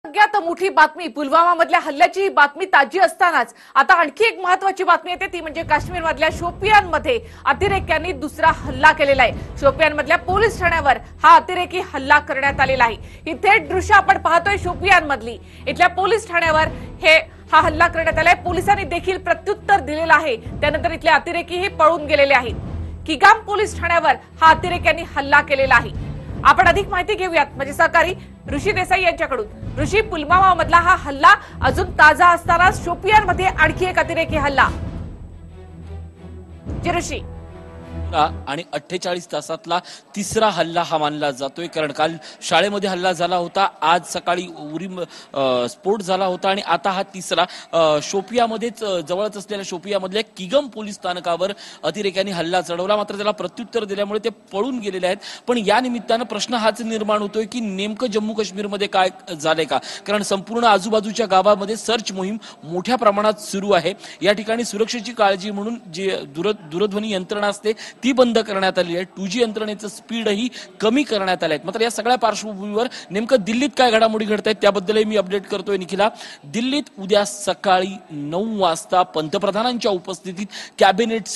सगळ्यात मोठी बातमी पुलवामा मधल्या हल्ल्याची बातमी ताजी असतानाच आता आणखी एक महत्त्वाची बातमी येते ती म्हणजे काश्मीर मधल्या शोपियान मध्ये अतिरेक्यांनी दुसरा हल्ला केलेला आहे। शोपियान मधल्या पोलीस ठाण्यावर हा अतिरेकी हल्ला करण्यात आलेला आहे। ही थेट दृश्य आपण पाहतोय शोपियान मधली। इथल्या पोलीस ठाण्यावर हा हल्ला करण्यात आलाय। पोलिसांनी देखील प्रत्युत्तर दिलेलं आहे। त्यानंतर इथले अतिरेकीही पळून गेलेले आहेत। किगाम पोलीस ठाण्यावर हा अतिरेक्यांनी हल्ला केलेला आहे। आपण अधिक माहिती घेऊयात म्हणजे सहकारी ऋषी देसाई यांच्याकडून। ऋषी, पुलवामा मधला हा हल्ला अजून ताजा असताना शोपियान मध्ये आणखी एक अतिरेकी हल्ला। ऋषी आणि 48 तासातला तिसरा हल्ला हा मानला जातोय, कारण काल शाळेमध्ये हल्ला झाला होता, आज सकाळी उरी स्फोट झाला होता आणि आता हा तिसरा शोपियामध्येच जवळच असलेल्या शोपियामधल्या किगम पोलीस स्थानकावर अतिरेक्यांनी हल्ला चढवला। मात्र त्याला प्रत्युत्तर दिल्यामुळे ते पळून गेलेले आहेत। पण या निमित्तानं प्रश्न हाच निर्माण होतोय की नेमकं जम्मू काश्मीरमध्ये काय झालंय का, कारण संपूर्ण आजूबाजूच्या गावामध्ये सर्च मोहीम मोठ्या प्रमाणात सुरू आहे। या ठिकाणी सुरक्षेची काळजी म्हणून जी दूरध्वनी यंत्रणा असते ती बंद करण्यात आली आहे। 2G यंत्रणेचं स्पीडही कमी करण्यात आलं आहे। मात्र या सगळ्या पार्श्वभूमीवर नेमकं दिल्लीत काय घडामोडी घडत आहेत त्याबद्दलही मी अपडेट करतोय निखिला। दिल्लीत उद्या सकाळी 9 वाजता पंतप्रधानांच्या उपस्थितीत कॅबिनेट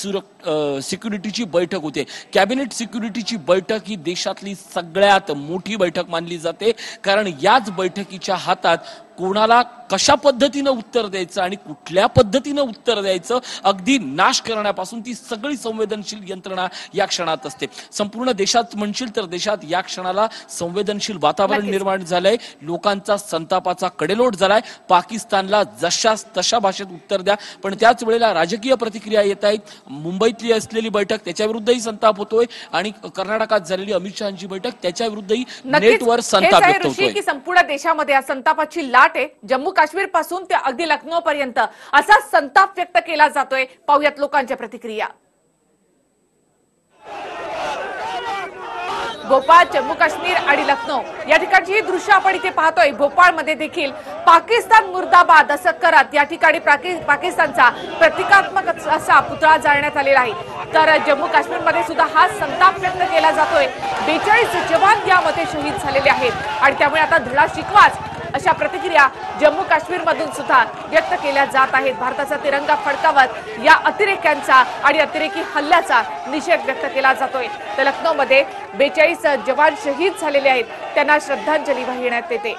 सिक्युरिटीची बैठक होते। कॅबिनेट सिक्युरिटीची बैठक ही देशातली सगळ्यात मोठी बैठक मानली जाते, कारण याच बैठकीच्या हातात कोणाला कशा पद्धतीनं उत्तर द्यायचं आणि कुठल्या पद्धतीनं उत्तर द्यायचं अगदी नाश करण्यापासून ती सगळी संवेदनशील यंत्रणा या क्षणात असते। संपूर्ण देशात म्हणशील तर देशात या क्षणाला संवेदनशील वातावरण निर्माण झालंय। लोकांचा संतापाचा कडेलोट झालाय। पाकिस्तानला जशास तशा भाषेत उत्तर द्या, पण त्याच वेळेला राजकीय प्रतिक्रिया येत आहेत। मुंबईतली असलेली बैठक त्याच्याविरुद्धही संताप होतोय आणि कर्नाटकात झालेली अमित शहांची बैठक त्याच्याविरुद्धही नेटवर संताप व्यक्त होतोय की संपूर्ण देशामध्ये संतापाची लाट आहे। जम्मू काश्मीर पासून ते अगदी लखनौ पर्यंत असा संताप व्यक्त केला जातोय। पाहूयात लोकांच्या प्रतिक्रिया। भोपाळ, जम्मू काश्मीर आणि लखनौ या ठिकाणची ही दृश्य आपण इथे पाहतोय। भोपाळमध्ये देखील पाकिस्तान मुर्दाबाद असं करत या ठिकाणी पाकिस्तानचा प्रतिकात्मक असा पुतळा जाळण्यात आलेला आहे। तर जम्मू काश्मीरमध्ये सुद्धा हा संताप व्यक्त केला जातोय। 42 जवान यामध्ये शहीद झालेले आहेत आणि त्यामुळे आता धडा शिकवाच अशा प्रतिक्रिया जम्मू काश्मीर मधून सुद्धा व्यक्त केल्या जात आहेत। भारताचा तिरंगा फडकावत या अतिरेक्यांचा आणि अतिरेकी हल्ल्याचा निषेध व्यक्त केला जातोय। तर लखनौमध्ये 42 जवान शहीद झालेले आहेत, त्यांना श्रद्धांजली वाहण्यात येते।